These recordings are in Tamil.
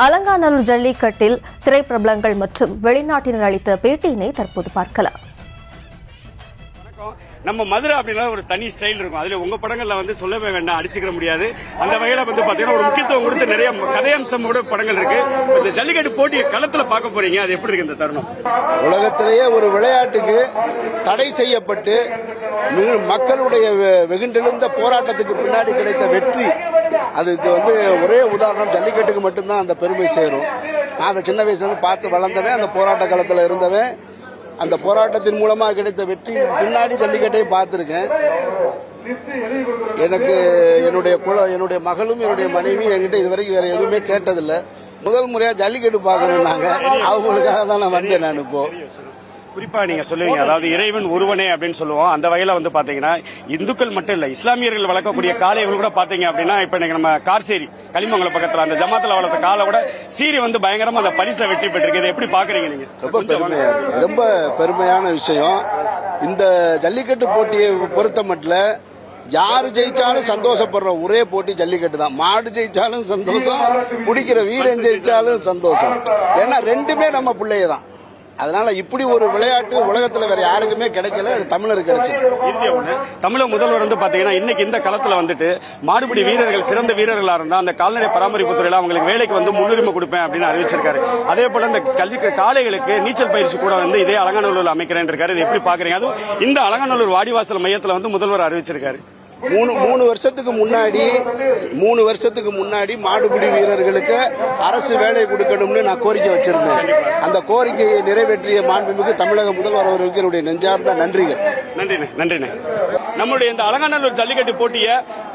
அலங்காநல்லூர் ஜல்லிக்கட்டில் திரைப்பிரபலங்கள் மற்றும் வெளிநாட்டினர் அளித்த பேட்டியினை தற்போது பார்க்கலாம். நம்ம மதுரை அப்படின்னா ஒரு தனி ஸ்டைல் இருக்கும். அதுல உங்க படங்கள்ல வந்து சொல்லவே வேண்டாம், அடிச்சுக்கிற முடியாது. அந்த வகையில வந்து பாத்தீங்கன்னா ஒரு முக்கியத்துவம் கொடுத்து நிறைய கதையம்சம் கூட படங்கள் இருக்கு. இந்த ஜல்லிக்கட்டு போட்டி களத்துல பார்க்க போறீங்க, அது எப்படி இருக்கு இந்த தருணம்? உலகத்திலேயே ஒரு விளையாட்டுக்கு தடை செய்யப்பட்டு மக்களுடைய வெகுண்டெழுந்த போராட்டத்துக்கு பின்னாடி கிடைத்த வெற்றி, அதுக்கு வந்து ஒரே உதாரணம் ஜல்லிக்கட்டுக்கு மட்டும்தான் அந்த பெருமை சேரும். நான் அந்த சின்ன வயசுல இருந்து பார்த்து வளர்ந்தவன், அந்த போராட்ட காலத்தில் இருந்தவன். அந்த போராட்டத்தின் மூலமா கிடைத்த வெற்றி பின்னாடி ஜல்லிக்கட்டையும் பார்த்திருக்கேன். எனக்கு என்னுடைய மகளும் என்னுடைய மனைவி என்கிட்ட இதுவரைக்கும் வேற எதுவுமே கேட்டதில்லை. முதல் முறையா ஜல்லிக்கட்டு பார்க்கணும்னாங்க. அவங்களுக்காக தான் நான் வந்தேன். நான் இப்போ குறிப்பா நீங்க சொல்லுவீங்க, அதாவது இறைவன் ஒருவனே அப்படின்னு சொல்லுவோம். அந்த வகையில வந்து பாத்தீங்கன்னா இந்துக்கள் மட்டும் இல்ல, இஸ்லாமியர்கள் வளர்க்கக்கூடிய காளைகள் கூட பாத்தீங்க அப்படின்னா இப்ப நம்ம கார்சேரி களிமங்கலம் பக்கத்துல அந்த ஜமாத்துல வளர்த்த காலை கூட சீரி வந்து பயங்கரமா அந்த பரிசை வெற்றி பெற்றிருக்கு. இதை எப்படி பாக்குறீங்க நீங்க? ரொம்ப பெருமையான விஷயம். இந்த ஜல்லிக்கட்டு போட்டியை பொறுத்த மட்டும் யாரு ஜெயிச்சாலும் சந்தோஷப்படுற ஒரே போட்டி ஜல்லிக்கட்டு தான். மாடு ஜெயிச்சாலும் சந்தோஷம், பிடிக்கிற வீரன் ஜெயிச்சாலும் சந்தோஷம். ஏன்னா ரெண்டுமே நம்ம பிள்ளைய தான். அதனால இப்படி ஒரு விளையாட்டு உலகத்துல வேற யாருக்குமே கிடைக்கல, அது தமிழருக்கு கிடைச்சது. தமிழக முதல்வர் வந்து பாத்தீங்கன்னா இன்னைக்கு இந்த களத்துல வந்துட்டு மாடுபிடி வீரர்கள் சிறந்த வீரர்களா இருந்தா அந்த கால்நடை பராமரிப்பு துறையில அவங்களுக்கு வேலைக்கு வந்து முன்னுரிமை கொடுப்பேன் அப்படின்னு அறிவிச்சிருக்காரு. அதே போல இந்த காளைகளுக்கு நீச்சல் பயிற்சி கூட வந்து இதே அலங்காநல்லூர்ல அமைக்கிறேன் இருக்காரு. இது எப்படி பாக்குறீங்க? அதுவும் இந்த அலங்காநல்லூர் வாடிவாசல் மையத்துல வந்து முதல்வர் அறிவிச்சிருக்காரு. மூணு வருஷத்துக்கு முன்னாடி மாடுபிடி வீரர்களுக்கு அரசு வேலை கொடுக்கணும்னு நான் கோரிக்கை வச்சிருந்தேன். அந்த கோரிக்கையை நிறைவேற்றிய மாண்புமிகு தமிழக முதல்வர் அவர்களுக்கு என்னுடைய நெஞ்சார்ந்த நன்றிகள். நன்றிண்ணே. நம்மளுடைய இந்த அலங்காநல்லூர் ஜல்லிக்கட்டு போட்டிய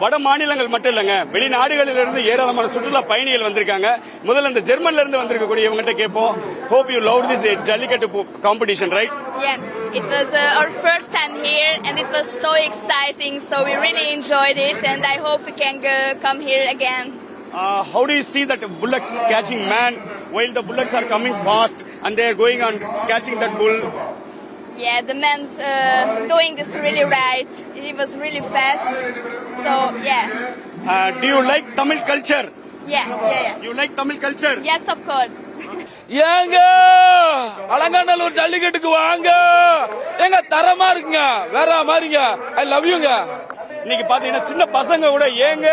வட மாநிலங்கள் மட்டும் இல்லங்க, வெளிநாடுகளிலிருந்து ஏராளமான சுற்றுலா பயணிகள் வந்திருக்காங்க. முதல்ல இந்த ஜெர்மன்ல இருந்து வந்திருக்கக்கூடிய இவங்ககிட்ட கேட்போம். Hope you loved this jallikattu competition, right? Yeah, it was our first time here and it was so exciting, so we really enjoyed it and I hope we can come here again. How do you see that bullocks catching man while the bullocks are coming fast and they are going on catching that bull? Yeah, the man's doing this really right. He was really fast. So, yeah. Do you like Tamil culture? Yeah. You like Tamil culture? Yes, of course. ஏங்க அலங்காநல்லூர் ஜல்லிக்கட்டுக்கு வாங்க, எங்க தரமா இருக்குங்க, வேற மாதிரிங்க. ஐ லவ் யூங்க. இன்னைக்கு பாத்தீங்கன்னா சின்ன பசங்க கூட ஏங்க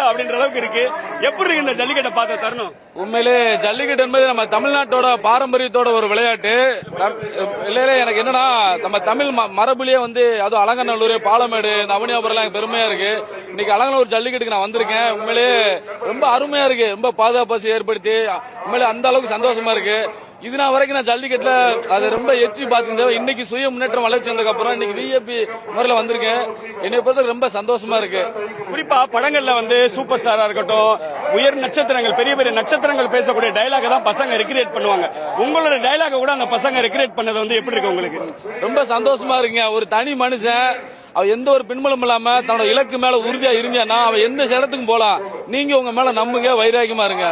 அப்படின்ற அளவுக்கு இருக்கு. எப்படி இருக்கு இந்த ஜல்லிக்கட்டை பார்த்த தருணம்? உண்மையிலே ஜல்லிக்கட்டு என்பது நம்ம தமிழ்நாட்டோட பாரம்பரியத்தோட ஒரு விளையாட்டு. இல்லையில எனக்கு என்னன்னா நம்ம தமிழ் மரபுலயே வந்து அதுவும் அலங்காநல்லூர், பாலமேடு, நவனியாபுரம் எல்லாம் பெருமையா இருக்கு. இன்னைக்கு அலங்காநல்லூர் ஜல்லிக்கட்டுக்கு நான் வந்திருக்கேன். உண்மையிலே ரொம்ப அருமையா இருக்கு. ரொம்ப பாதுகாப்பு ஏற்படுத்தி உண்மையிலே அந்த அளவுக்கு சந்தோஷமா இருக்கு. இது நான் வரைக்கும் நான் ஜல்லிக்கட்டுல அதை ரொம்ப எட்டி பார்த்துருந்தேன். இன்னைக்கு சுய முன்னேற்றம் வளர்ச்சி வந்ததுக்கு அப்புறம் இன்னைக்கு விஐபி முறையில வந்திருக்கேன். என்னை பொறுத்த ரொம்ப சந்தோஷமா இருக்கு. குறிப்பா படங்கள்ல வந்து சூப்பர் ஸ்டாரா இருக்கட்டும், உயர் நட்சத்திரங்கள், பெரிய பெரிய நட்சத்திரங்கள் பேசக்கூடிய டைலாக் தான் பசங்க ரெக்ரியேட் பண்ணுவாங்க. உங்களோட டைலாக கூட அந்த பசங்க ரெக்ரியேட் பண்ணது வந்து எப்படி இருக்கு உங்களுக்கு? ரொம்ப சந்தோஷமா இருக்குங்க. ஒரு தனி மனுஷன் அவ எந்த ஒரு பின்புலம் இல்லாம தன்னோட இலக்கு மேல உறுதியா இருந்தானா அவ எந்த இடத்துக்கும் போலாம். நீங்க உங்க மேல நம்புங்க, வைராகியமா இருங்க.